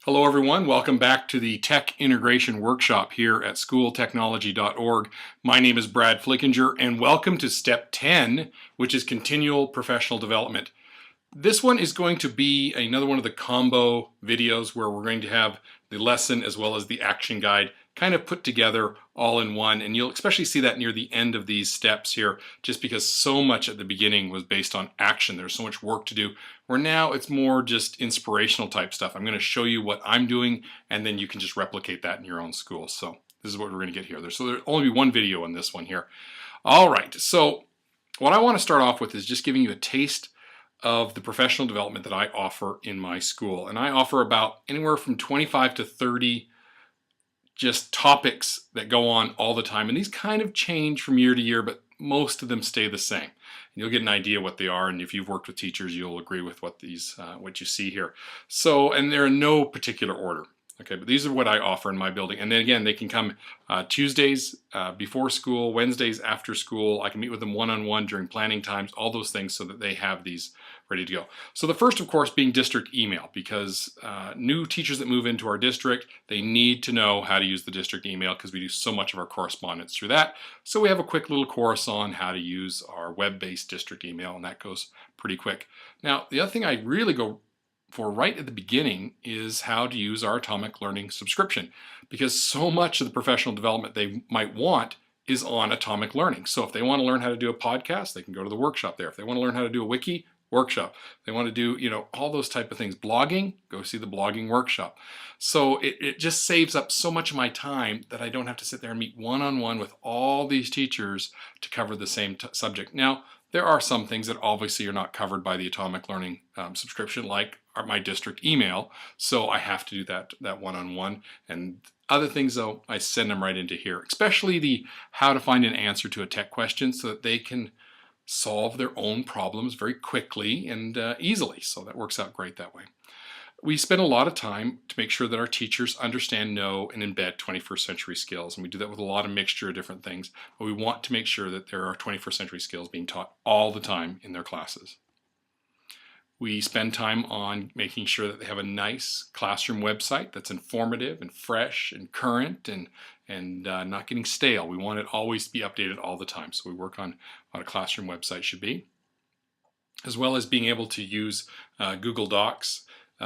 Hello everyone, welcome back to the Tech Integration Workshop here at schooltechnology.org. My name is Brad Flickinger and welcome to Step 10, which is Continual Professional Development. This one is going to be another one of the combo videos where we're going to have the lesson as well as the action guide kind of put together all in one, and you'll especially see that near the end of these steps here just because so much at the beginning was based on action. There's so much work to do, where now it's more just inspirational type stuff. I'm going to show you what I'm doing and then you can just replicate that in your own school. So this is what we're going to get here. So there'll only be one video on this one here. All right, so what I want to start off with is just giving you a taste of the professional development that I offer in my school. And I offer about anywhere from 25 to 30 just topics that go on all the time. And these kind of change from year to year, but most of them stay the same. And you'll get an idea what they are. And if you've worked with teachers, you'll agree with what what you see here. So, and they're in no particular order. Okay, but these are what I offer in my building. And then again, they can come Tuesdays before school, Wednesdays after school. I can meet with them one-on-one during planning times, all those things so that they have these ready to go. So the first, of course, being district email, because new teachers that move into our district, they need to know how to use the district email because we do so much of our correspondence through that. So we have a quick little course on how to use our web-based district email, and that goes pretty quick. Now, the other thing I really go for right at the beginning is how to use our Atomic Learning subscription, because so much of the professional development they might want is on Atomic Learning. So if they want to learn how to do a podcast, they can go to the workshop there. If they want to learn how to do a wiki, workshop. If they want to do, all those type of things. Blogging, go see the blogging workshop. So it just saves up so much of my time that I don't have to sit there and meet one-on-one with all these teachers to cover the same subject. Now, there are some things that obviously are not covered by the Atomic Learning subscription, like my district email. So I have to do that one-on-one. And other things, though, I send them right into here, especially the how to find an answer to a tech question so that they can solve their own problems very quickly and easily. So that works out great that way. We spend a lot of time to make sure that our teachers understand, know, and embed 21st century skills. And we do that with a lot of mixture of different things. But we want to make sure that there are 21st century skills being taught all the time in their classes. We spend time on making sure that they have a nice classroom website that's informative and fresh and current and not getting stale. We want it always to be updated all the time. So we work on what a classroom website should be, as well as being able to use Google Docs.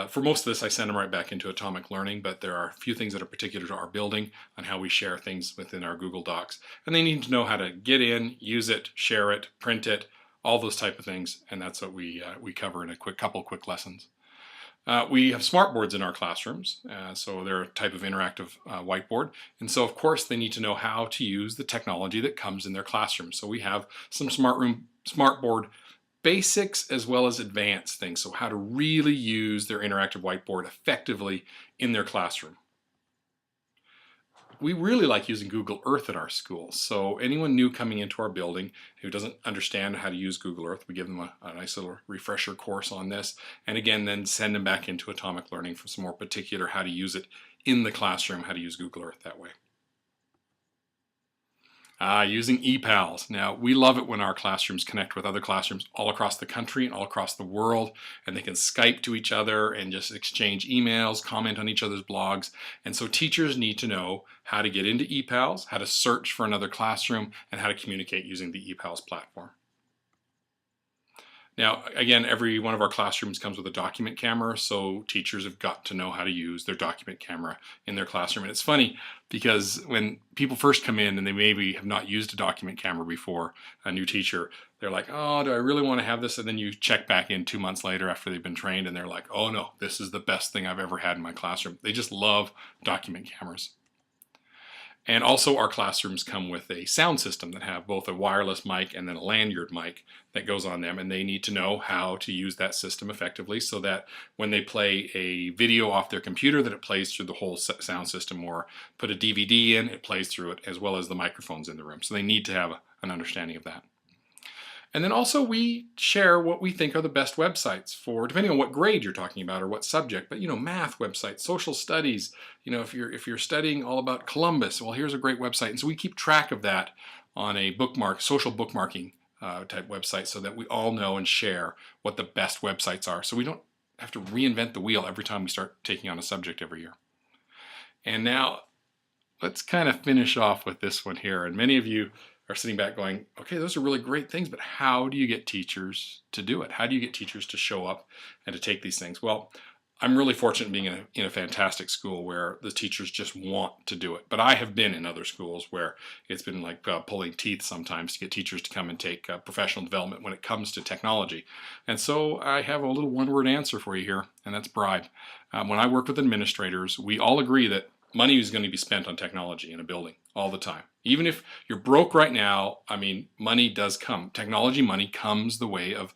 For most of this, I send them right back into Atomic Learning, but there are a few things that are particular to our building on how we share things within our Google Docs. And they need to know how to get in, use it, share it, print it, all those type of things. And that's what we cover in a couple quick lessons. We have smartboards in our classrooms, so they're a type of interactive whiteboard. And so, of course, they need to know how to use the technology that comes in their classroom. So we have some smartboard basics as well as advanced things, so how to really use their interactive whiteboard effectively in their classroom. We really like using Google Earth at our school, so anyone new coming into our building who doesn't understand how to use Google Earth, we give them a nice little refresher course on this, and again then send them back into Atomic Learning for some more particular how to use it in the classroom, how to use Google Earth that way. Using ePals. Now, we love it when our classrooms connect with other classrooms all across the country and all across the world, and they can Skype to each other and just exchange emails, comment on each other's blogs. And so teachers need to know how to get into ePals, how to search for another classroom, and how to communicate using the ePals platform. Now, again, every one of our classrooms comes with a document camera, so teachers have got to know how to use their document camera in their classroom. And it's funny because when people first come in and they maybe have not used a document camera before, a new teacher, they're like, oh, do I really want to have this? And then you check back in 2 months later after they've been trained and they're like, oh no, this is the best thing I've ever had in my classroom. They just love document cameras. And also our classrooms come with a sound system that have both a wireless mic and then a lanyard mic that goes on them, and they need to know how to use that system effectively so that when they play a video off their computer that it plays through the whole sound system, or put a DVD in, it plays through it, as well as the microphones in the room. So they need to have an understanding of that. And then also we share what we think are the best websites for, depending on what grade you're talking about or what subject, but math websites, social studies, if you're studying all about Columbus, well, here's a great website. And so we keep track of that on a social bookmarking type website so that we all know and share what the best websites are. So we don't have to reinvent the wheel every time we start taking on a subject every year. And now let's kind of finish off with this one here. And many of you are sitting back going, okay, those are really great things, but how do you get teachers to do it? How do you get teachers to show up and to take these things? Well, I'm really fortunate being in a fantastic school where the teachers just want to do it. But I have been in other schools where it's been like pulling teeth sometimes to get teachers to come and take professional development when it comes to technology. And so I have a little one-word answer for you here, and that's bribe. When I work with administrators, we all agree that money is going to be spent on technology in a building all the time. Even if you're broke right now, I mean, money does come. Technology money comes the way of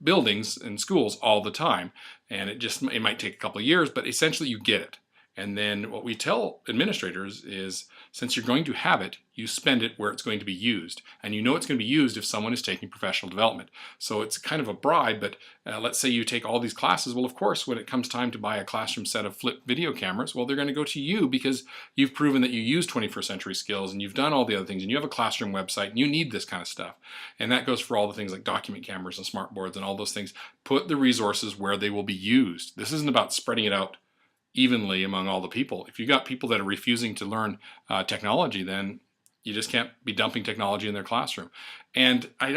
buildings and schools all the time. And it might take a couple of years, but essentially you get it. And then what we tell administrators is, since you're going to have it, you spend it where it's going to be used. And you know it's going to be used if someone is taking professional development. So it's kind of a bribe, but let's say you take all these classes. Well, of course, when it comes time to buy a classroom set of flip video cameras, well, they're going to go to you because you've proven that you use 21st century skills and you've done all the other things and you have a classroom website and you need this kind of stuff. And that goes for all the things like document cameras and smart boards and all those things. Put the resources where they will be used. This isn't about spreading it out evenly among all the people. If you got people that are refusing to learn technology, then you just can't be dumping technology in their classroom. And I'd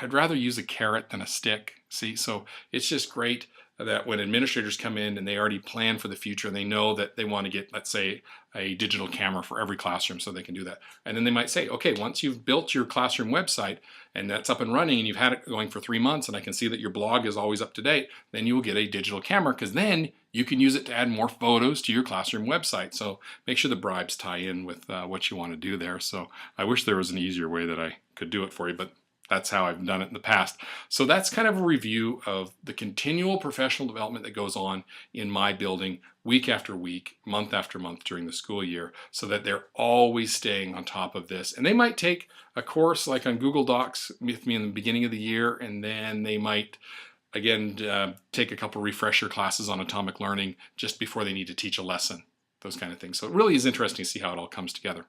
rather use a carrot than a stick. See, so it's just great that when administrators come in and they already plan for the future and they know that they want to get, let's say, a digital camera for every classroom so they can do that. And then they might say, okay, once you've built your classroom website and that's up and running and you've had it going for 3 months and I can see that your blog is always up to date, then you will get a digital camera because then you can use it to add more photos to your classroom website. So make sure the bribes tie in with what you want to do there. So I wish there was an easier way that I could do it for you, but that's how I've done it in the past. So that's kind of a review of the continual professional development that goes on in my building week after week, month after month during the school year, so that they're always staying on top of this. And they might take a course like on Google Docs with me in the beginning of the year, and then they might again take a couple refresher classes on atomic learning just before they need to teach a lesson, those kind of things. So it really is interesting to see how it all comes together.